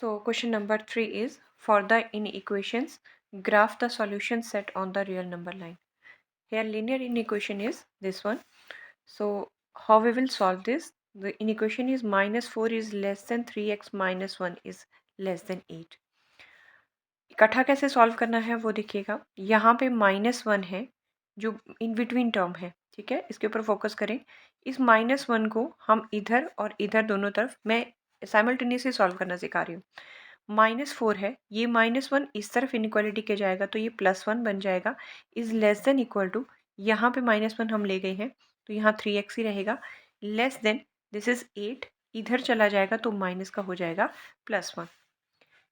So question number 3 is for the inequations, graph the solution set on the real number line. Here linear inequation is this one. So how we will solve this? The inequation is -4 is less than 3x minus 1 is less than 8. इकट्ठा कैसे solve करना है वो देखिएगा. यहाँ पे -1 है जो इन बिटवीन टर्म है, ठीक है, इसके ऊपर फोकस करें. इस -1 को हम इधर और इधर दोनों तरफ मैं साइमल्टेनियसली सॉल्व करना सिखा रही हूँ. -4 है, ये -1 इस तरफ इनइक्वालिटी के जाएगा तो ये +1 बन जाएगा. Is less than equal to, यहाँ पे -1 हम ले गए हैं तो यहाँ 3x ही रहेगा. लेस देन दिस इज 8, इधर चला जाएगा तो माइनस का हो जाएगा +1.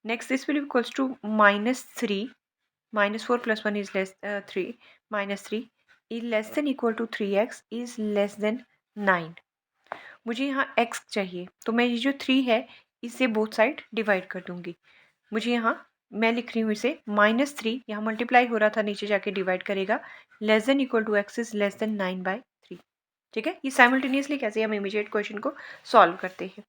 Next this will equals to -3. -4 + 1 is less 3. -3 is less than equal to 3x is less than 9. मुझे यहाँ x चाहिए तो मैं ये जो 3 है इसे बोथ साइड डिवाइड कर दूंगी. मुझे यहाँ मैं लिख रही हूँ इसे -3, यहाँ मल्टीप्लाई हो रहा था नीचे जाके डिवाइड करेगा. Less than equal to x is less than 9/3. ठीक है, ये साइमल्टेनियसली कैसे हम इमीडिएट क्वेश्चन को सॉल्व करते हैं.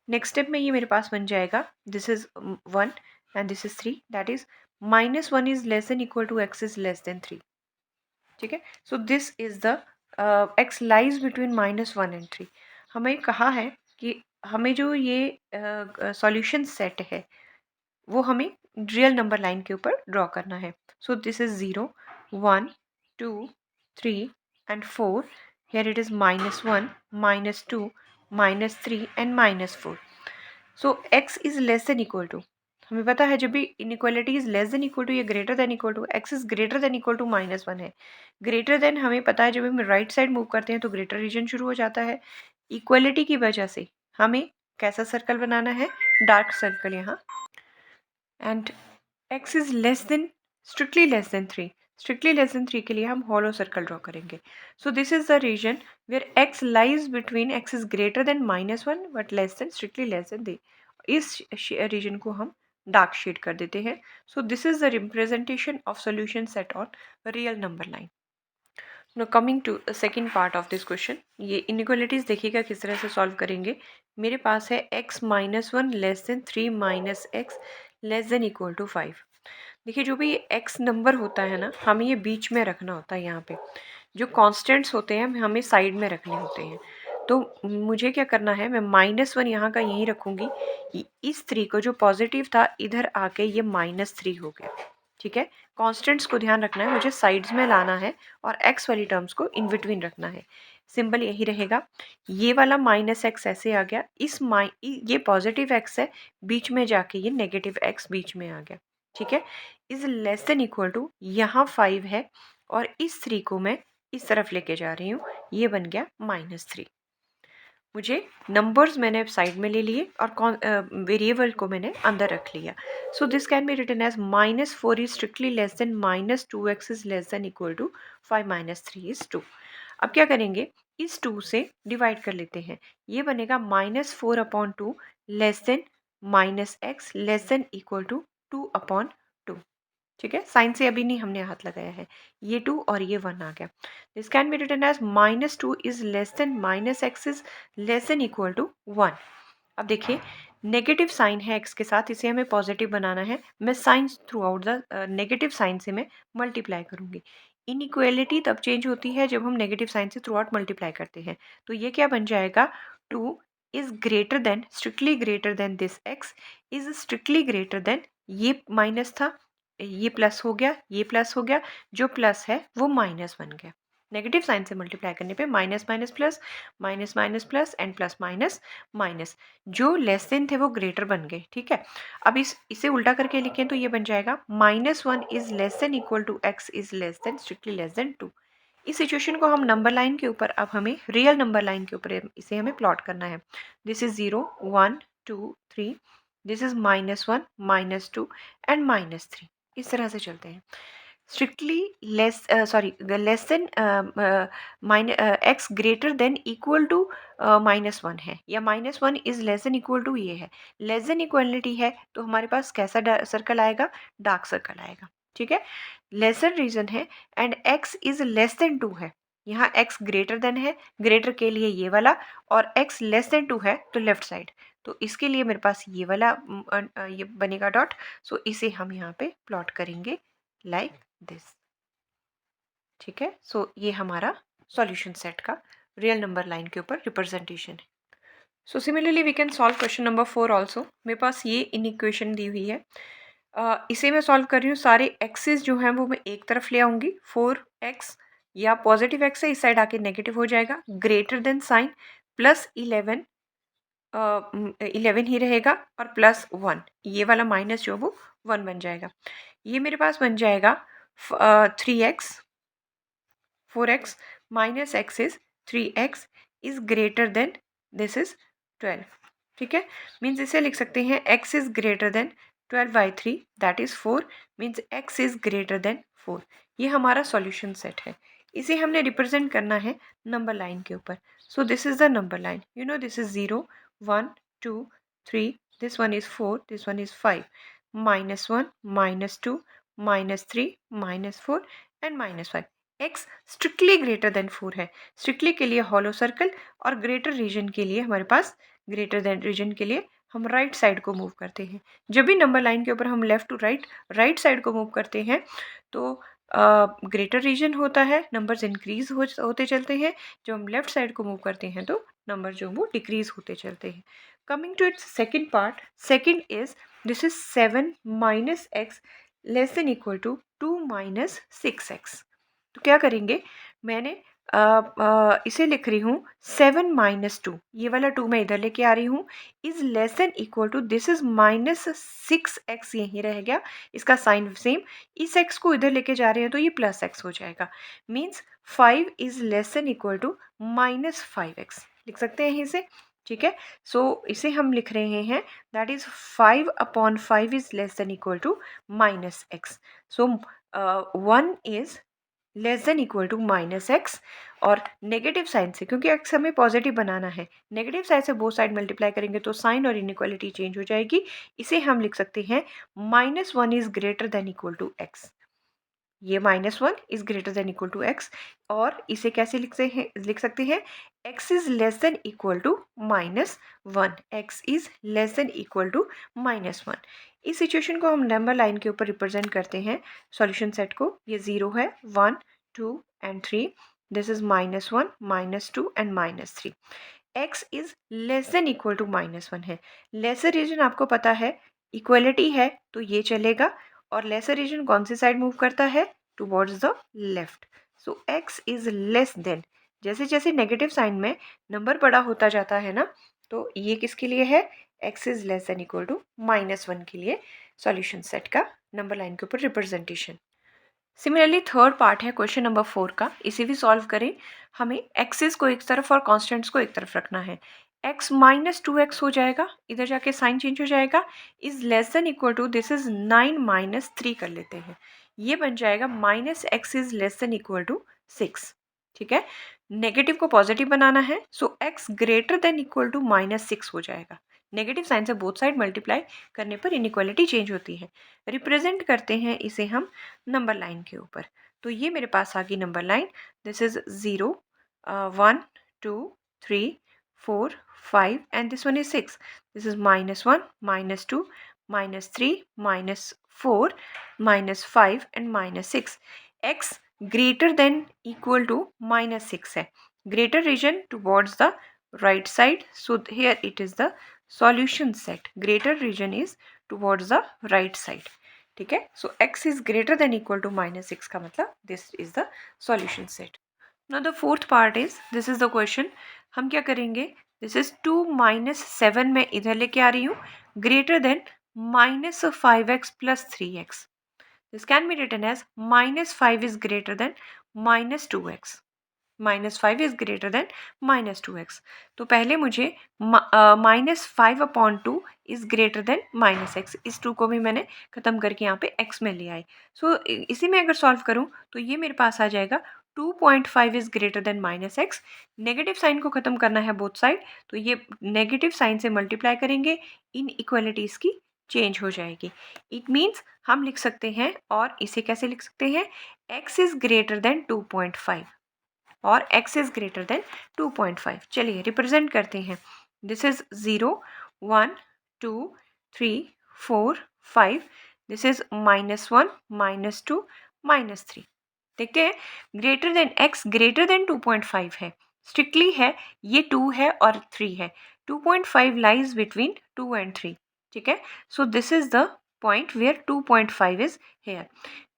नेक्स्ट स्टेप में ये मेरे पास बन जाएगा this is 1 and this is 3, that is -1 is less than equal to x is less than 3. ठीक है, so this is the x lies between -1 and 3. हमें कहा है कि हमें जो ये सॉल्यूशन सेट है वो हमें रियल नंबर लाइन के ऊपर ड्रॉ करना है. So this is 0, 1, 2, 3 and 4. Here it is -1, -2, -3 and -4. So x is less than equal to, हमें पता है जब भी inequality is less than equal to या greater than equal to, x is greater than equal to -1 है. Greater than हमें पता है जब हम राइट साइड मूव करते हैं तो ग्रेटर रीजन शुरू हो जाता है. इक्वलिटी की वजह से हमें कैसा सर्कल बनाना है, डार्क सर्कल यहाँ. And x is less than, strictly less than 3. Strictly less than 3 के लिए हम हॉलो सर्कल ड्रॉ करेंगे. So this is the region where x lies between, x is greater than -1 but less than, strictly less than 3. इस reason को हम dark shade कर देते हैं. So this is the representation of solution set on real number line. No coming to second part of this question. ये inequalities देखिएगा किस तरह से सॉल्व करेंगे. मेरे पास है x -1 less than 3 -x less than equal to 5. देखिए जो भी ये x नंबर होता है ना, हमें ये बीच में रखना होता है. यहाँ पे जो कॉन्स्टेंट्स होते हैं हमें साइड में रखने होते हैं. तो मुझे क्या करना है, मैं -1 यहाँ का यहीं रखूँगी. इस 3 को जो पॉजिटिव था इधर आके ये -3 हो गया. ठीक है, कॉन्स्टेंट्स को ध्यान रखना है, मुझे साइड्स में लाना है और x वाली टर्म्स को इन बिटवीन रखना है. सिंबल यही रहेगा. ये वाला -x ऐसे आ गया, ये पॉजिटिव x है, बीच में जाके ये नेगेटिव x बीच में आ गया. ठीक है, is less than equal to, यहाँ 5 है और इस 3 को मैं इस तरफ लेके जा रही हूँ, ये बन गया -3. मुझे नंबर्स मैंने साइड में ले लिए और वेरिएबल को मैंने अंदर रख लिया. So this can be written as -4 is strictly less than -2x is less than equal to 5 -3 is 2. अब क्या करेंगे, इस 2 से डिवाइड कर लेते हैं. ये बनेगा -4/2 less than -x less than equal to 2/2. ठीक है, साइन से अभी नहीं हमने हाथ लगाया है. ये 2 और ये 1 आ गया. This can be written as -2 is less than -x is less than equal to 1. अब देखिए नेगेटिव साइन है x के साथ, इसे हमें पॉजिटिव बनाना है. मैं sign throughout the negative sign से मैं मल्टीप्लाई करूंगी. इनइक्वालिटी तब चेंज होती है जब हम नेगेटिव साइन से थ्रू आउट मल्टीप्लाई करते हैं. तो ये क्या बन जाएगा, 2 is greater then, strictly greater than this x is strictly greater than, ये माइनस था, ये प्लस हो गया, ये प्लस हो गया, जो प्लस है वो माइनस बन गया. नेगेटिव साइन से मल्टीप्लाई करने पे minus minus plus, minus minus plus and plus minus minus, जो लेस देन थे वो ग्रेटर बन गए. ठीक है, अब इसे उल्टा करके लिखें तो ये बन जाएगा -1 is less than equal to x is less than, strictly less than 2. इस सिचुएशन को हम नंबर लाइन के ऊपर, अब हमें रियल नंबर लाइन के ऊपर इसे हमें प्लॉट करना है. This is 0, 1, 2, 3. This is -1, -2 and -3. इस तरह से चलते हैं. Strictly less less than x greater than equal to -1 है, या -1 is less than equal to ये है. लेस देन इक्वलिटी है तो हमारे पास कैसा सर्कल आएगा, डार्क सर्कल आएगा. ठीक है, लेसर रीजन है and x is less than 2 है. यहाँ x ग्रेटर देन है, ग्रेटर के लिए ये वाला, और x लेस देन 2 है तो लेफ्ट साइड. तो इसके लिए मेरे पास ये वाला ये बनेगा डॉट। सो इसे हम यहाँ पे प्लॉट करेंगे लाइक दिस। ठीक है, सो ये हमारा सॉल्यूशन सेट का रियल नंबर लाइन के ऊपर रिप्रेजेंटेशन है। So similarly we can solve question number 4 also. मेरे पास ये इन इक्वेशन दी हुई है, इसे मैं सॉल्व कर रही हूँ। सारे एक्सेस जो हैं वो मैं एक तरफ ले आऊँगी। 4x या पॉजिटिव एक्स है, इस साइड आके नेगेटिव हो जाएगा। ग्रेटर देन साइन प्लस 11 11 ही रहेगा और प्लस 1, ये वाला माइनस जो वो 1 बन जाएगा। ये मेरे पास बन जाएगा 3x 4x minus x is 3x is greater than this is 12। ठीक है, मीन्स इसे लिख सकते हैं x is greater then 12/3 that is 4, means x is greater then 4। ये हमारा सॉल्यूशन सेट है। इसे हमने रिप्रेजेंट करना है नंबर लाइन के ऊपर। सो this is the number line, you know this is 0 1 2 3, this one is 4, this one is 5, -1 -2 -3 -4 and -5। x strictly greater than 4 है। स्ट्रिक्टली के लिए हॉलो सर्कल और ग्रेटर रीजन के लिए हमारे पास ग्रेटर देन रीजन के लिए हम राइट साइड को मूव करते हैं। जब भी नंबर लाइन के ऊपर हम लेफ्ट टू राइट साइड को मूव करते हैं तो ग्रेटर रीजन होता है, नंबर्स इंक्रीज होते चलते हैं। जब हम लेफ्ट साइड को मूव करते हैं तो नंबर जो वो डिक्रीज होते चलते हैं। Coming to its second part, second is this is 7 minus x less than equal to 2 minus 6x। तो क्या करेंगे, मैंने इसे लिख रही हूँ 7 माइनस 2, ये वाला 2 मैं इधर लेके आ रही हूँ, is less than equal to this is -6x, यहीं रह गया, इसका साइन सेम। इस x को इधर लेके जा रहे हैं तो ये प्लस x हो जाएगा, means 5 is less than equal to -5x लिख सकते हैं यहीं से। ठीक है, सो इसे हम लिख रहे हैं that is 5/5 is less than equal to -x। So 1 is less than equal to -x, और नेगेटिव साइन से, क्योंकि x हमें पॉजिटिव बनाना है, नेगेटिव साइड से बोथ साइड मल्टीप्लाई करेंगे तो साइन और इनइक्वालिटी चेंज हो जाएगी। इसे हम लिख सकते हैं -1 is greater than equal to x। ये -1 is greater than equal to x, और इसे कैसे लिख सकते हैं x is less than equal to -1, x is less than equal to -1। इस सिचुएशन को हम नंबर लाइन के ऊपर रिप्रेजेंट करते हैं सॉल्यूशन सेट को। ये 0 है, 1 2 and 3, this is -1 -2 and -3। x is less than equal to -1 है। लेसर रीजन आपको पता है, इक्वलिटी है तो ये चलेगा, और लेसर रीजन कौन सी साइड मूव करता है, towards the left. So x is less then, जैसे जैसे नेगेटिव साइन में नंबर बड़ा होता जाता है ना, तो ये किसके लिए है, x is less than equal to -1 के लिए सॉल्यूशन सेट का नंबर लाइन के ऊपर रिप्रेजेंटेशन। सिमिलरली थर्ड पार्ट है क्वेश्चन नंबर 4 का, इसे भी सॉल्व करें। हमें एक्सेस को एक तरफ और कॉन्स्टेंट्स को एक तरफ रखना है। x -2x हो जाएगा, इधर जाके साइन चेंज हो जाएगा, is less than equal to this is 9 - 3 कर लेते हैं, ये बन जाएगा -x is less than equal to 6। ठीक है, नेगेटिव को पॉजिटिव बनाना है, so x greater than equal to -6 हो जाएगा। नेगेटिव साइन से बोथ साइड मल्टीप्लाई करने पर इनइक्वालिटी चेंज होती है। रिप्रेजेंट करते हैं इसे हम नंबर लाइन के ऊपर। तो ये मेरे पास आ गई number line, this is 0 1 2 3 4 5 and this one is 6, this is -1 -2 -3 -4 -5 and -6। x greater than equal to -6 है, greater region towards the right side, so here it is the solution set, greater region is towards the right side। ठीक है, so x is greater than equal to -6 का मतलब this is the solution set. Now the fourth part is, this is the question. हम क्या करेंगे, this is 2 - 7 मैं इधर लेके आ रही हूँ, greater than -5x + 3x। This can be written as -5 is greater than -2x, -5 is greater than -2x। तो पहले मुझे -5/2 इज ग्रेटर देन -x, इस 2 को भी मैंने खत्म करके यहाँ पे x में ले आई। सो इसी में अगर सॉल्व करूँ तो ये मेरे पास आ जाएगा 2.5 is greater than -x। Negative sign को खत्म करना है बोथ साइड, तो ये नेगेटिव साइन से मल्टीप्लाई करेंगे, इन इक्वालिटीज़ की चेंज हो जाएगी। इट मीन्स हम लिख सकते हैं, और इसे कैसे लिख सकते हैं, x इज ग्रेटर देन 2.5 और x इज ग्रेटर देन 2.5। चलिए रिप्रेजेंट करते हैं, दिस इज 0 1 2 3 4 5, दिस इज -1 -2 -3। देखते हैं, greater than x greater then 2.5 है, स्ट्रिक्टली है, ये 2 है और 3 है, 2.5 लाइज बिटवीन 2 एंड 3, ठीक है। So this is the point where 2.5 is here.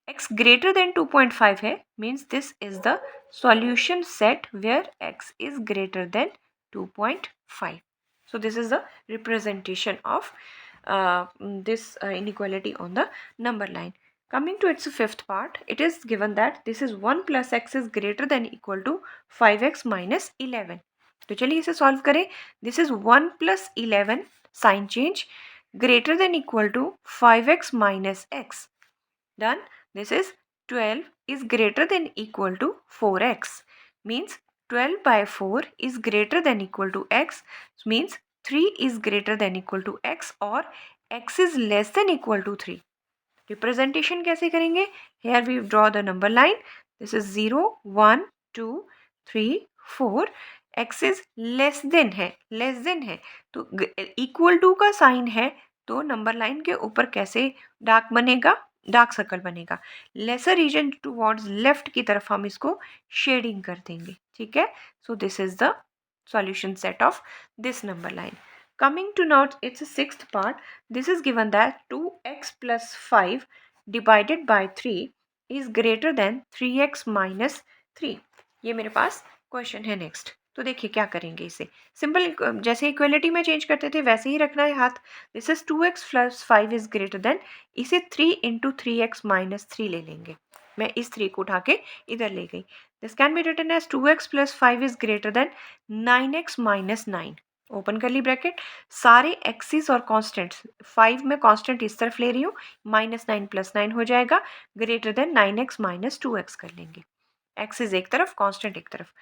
x greater than 2.5 है, means this is the solution set where x is greater than 2.5. So this is the representation of this inequality on the number line. Coming to its fifth part, it is given that this is 1 plus x is greater than equal to 5x minus 11. तो चलिए इसे solve करें। This is 1 plus 11 sign change greater than equal to 5x minus x. Done. This is 12 is greater than equal to 4x, means 12 by 4 is greater than equal to x, means 3 is greater than equal to x or x is less than equal to 3. Representation कैसे करेंगे? Here we draw the number line. This is 0 1 2 3 4. x is less than है तो equal to का sign है, तो number line के ऊपर कैसे डार्क बनेगा, डार्क सर्कल बनेगा। लेसर रीजन टूवर्ड्स लेफ्ट की तरफ हम इसको शेडिंग कर देंगे, ठीक है। So this is the solution set of this number line. Coming to now its sixth part, this is given that 2x plus 5 divided by 3 is greater than 3x minus 3. ये मेरे पास क्वेश्चन है next. तो देखिए क्या करेंगे इसे, simple जैसे equality में चेंज करते थे वैसे ही रखना है हाथ। This is 2x plus 5 is greater then, इसे 3 इंटू 3x माइनस 3 ले लेंगे। मैं इस 3 को उठा के इधर ले गई। This can be written as 2x plus 5 is greater than 9x minus 9, open कर ली ब्रैकेट। सारे एक्सिस और कांस्टेंट्स, 5 में कांस्टेंट इस तरफ ले रही हूँ, -9 + 9 हो जाएगा, greater than 9x minus 2x कर लेंगे। एक्सिस एक तरफ, कांस्टेंट एक तरफ।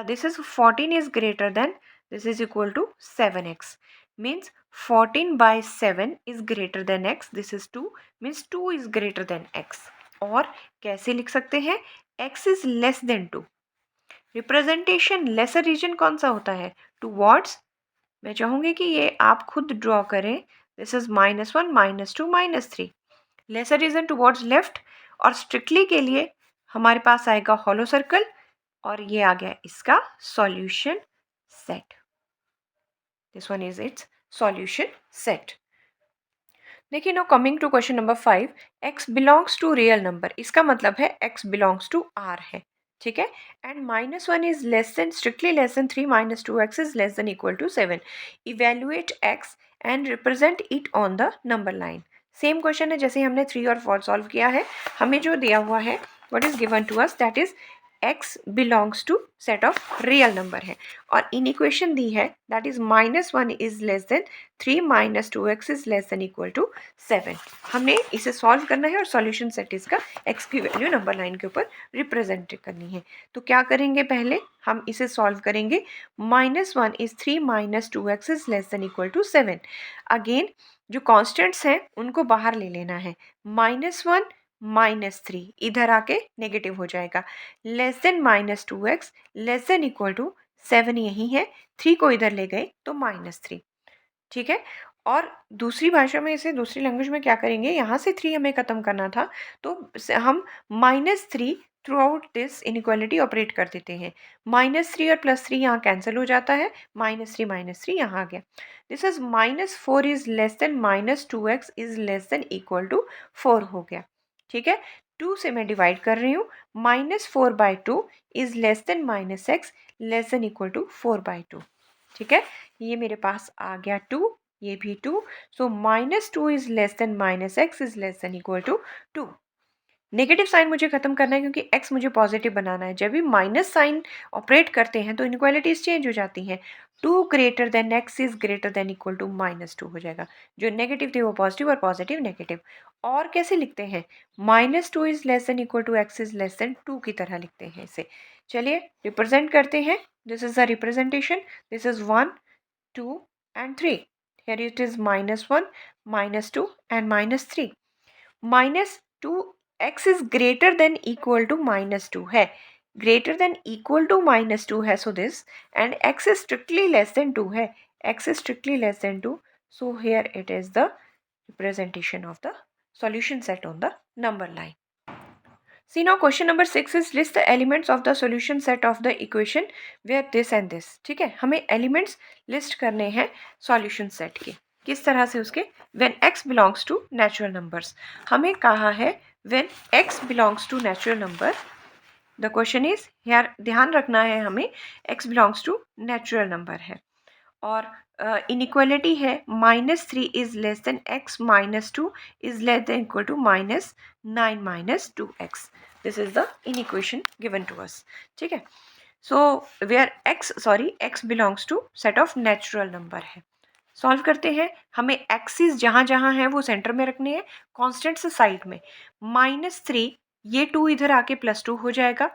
This is 14 is greater than, this is equal to 7x, means 14 by 7 is greater than x, this is 2, means 2 is greater than x। और कैसे लिख सकते हैं, x is less than 2। Representation lesser region कौन सा होता है, टूवर्ड्स। मैं चाहूँगी कि ये आप खुद ड्रॉ करें। This is -1 -2 -3, lesser region towards left, और स्ट्रिक्टली के लिए हमारे पास आएगा हॉलो सर्कल, और ये आ गया इसका solution set. This one is its solution set. देखिए now coming to question number 5, x belongs to real number, इसका मतलब है x बिलोंग्स टू r है, ठीक है। And -1 is less than, strictly less than 3 - 2x is less than equal to 7। Evaluate x and represent it on the number line. Same question है जैसे हमने 3 और 4 सॉल्व किया है। हमें जो दिया हुआ है, what is given to us, that is x belongs to set of real number है, और इन इक्वेशन दी है that is -1 is less than 3 - 2x is less than equal to 7। हमने इसे सॉल्व करना है और सॉल्यूशन सेट इसका x की वैल्यू नंबर लाइन के ऊपर रिप्रेजेंट करनी है। तो क्या करेंगे, पहले हम इसे सॉल्व करेंगे। -1 is 3 - 2x is less than equal to 7। Again जो कॉन्स्टेंट्स हैं उनको बाहर ले लेना है, -1 -3 इधर आके नेगेटिव हो जाएगा, less than -2x less than equal to 7 यही है, 3 को इधर ले गए तो -3, ठीक है। और दूसरी भाषा में इसे, दूसरी लैंग्वेज में क्या करेंगे, यहाँ से 3 हमें ख़त्म करना था, तो हम -3 through out this inequality operate कर देते हैं। -3 और +3 यहाँ कैंसिल हो जाता है, -3 यहाँ आ गया। This is -4 is less than -2x is less than equal to 4 हो गया, ठीक है। 2 से मैं डिवाइड कर रही हूँ, -4/2 is less than -x less than equal to 4/2, ठीक है। ये मेरे पास आ गया 2, ये भी 2, so -2 is less than -x is less than equal to 2। Negative sign मुझे खत्म करना है क्योंकि x मुझे पॉजिटिव बनाना है। जब भी माइनस साइन ऑपरेट करते हैं तो इनइक्वालिटीज चेंज हो जाती हैं। 2 greater than x is greater than equal to -2 हो जाएगा, जो नेगेटिव थे वो पॉजिटिव और पॉजिटिव नेगेटिव। और कैसे लिखते हैं, -2 is less than equal to x is less than 2 की तरह लिखते हैं इसे। चलिए रिप्रेजेंट करते हैं। This is the representation, this is 1 2 and 3. Here it is -1 -2 and -3। -2 x is greater than equal to -2 है, greater than equal to -2 है, so this, and x is strictly less than 2 है, x is strictly less than 2, So here it is the representation of the solution set on the number line. See now question number 6 is list the elements of the solution set of the equation where this and this. ठीक है, हमें elements list करने हैं solution set के. किस तरह से उसके? When x belongs to natural numbers. हमें कहा है when x belongs to natural number. The question is here ध्यान रखना है हमें x belongs to natural number है और इनइक्वालिटी है -3 is less than x -2 is less than equal to -9 -2x. This is the inequation given to us. ठीक है, so where x belongs to set of natural number है. Solve करते हैं. हमें axis जहाँ जहाँ है वो सेंटर में रखने हैं, कांस्टेंट से साइड में. -3 ये 2 इधर आके +2 हो जाएगा,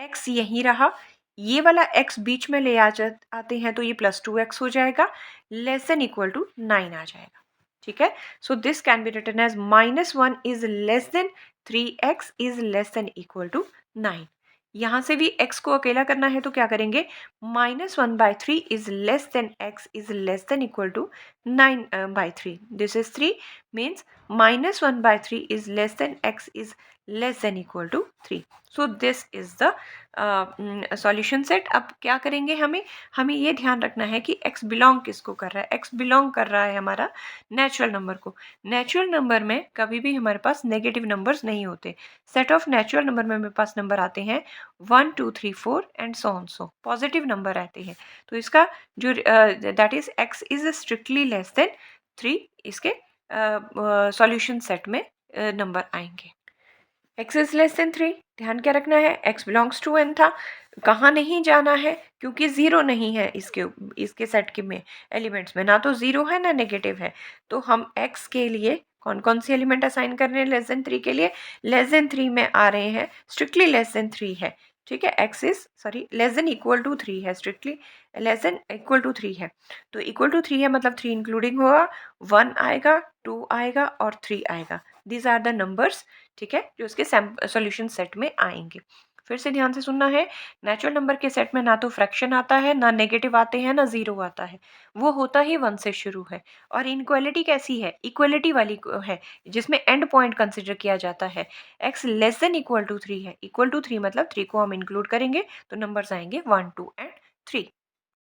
x यहीं रहा, ये वाला x बीच में ले आते हैं तो ये +2x हो जाएगा, लेस देन इक्वल टू 9 आ जाएगा. ठीक है, so this can be written as -1 is less than 3x is less than equal to 9. यहाँ से भी x को अकेला करना है तो क्या करेंगे, -1/3 is less than x is less than equal to 9/3. This is 3 means -1/3 is less than x is less than equal to 3. So this is the solution set. अब क्या करेंगे, हमें ये ध्यान रखना है कि x बिलोंग किसको कर रहा है. x बिलोंग कर रहा है हमारा नेचुरल नंबर को. नेचुरल नंबर में कभी भी हमारे पास नेगेटिव नंबर्स नहीं होते. सेट ऑफ नेचुरल नंबर में मेरे पास नंबर आते हैं 1 2 3 4 and so on. So positive number आते हैं. तो इसका जो that is x is strictly less than 3 इसके सॉल्यूशन सेट में नंबर आएंगे. x is less than 3. ध्यान क्या रखना है, x बिलोंग्स टू n था. कहाँ नहीं जाना है क्योंकि 0 नहीं है इसके सेट के में एलिमेंट्स में, ना तो 0 है ना नेगेटिव है. तो हम x के लिए कौन कौन सी एलिमेंट असाइन कर रहे हैं लेस देन 3 के लिए. लेस देन 3 में आ रहे हैं, स्ट्रिक्टली लेस देन 3 है. ठीक है, x is less than equal to 3 है, strictly less than equal to 3 है. तो इक्वल टू 3 है मतलब 3 इंक्लूडिंग होगा, 1 आएगा, 2 आएगा और 3 आएगा. These are the numbers. ठीक है, जो उसके सॉल्यूशन सेट में आएंगे. फिर से ध्यान से सुनना है, नेचुरल नंबर के सेट में ना तो फ्रैक्शन आता है, ना नेगेटिव आते हैं, ना 0 आता है. वो होता ही 1 से शुरू है. और इनक्वालिटी कैसी है, इक्वलिटी वाली है जिसमें एंड पॉइंट कंसिडर किया जाता है. x less than equal to 3 है. इक्वल टू 3 मतलब 3 को हम इंक्लूड करेंगे तो नंबर्स आएंगे 1 2 एंड 3.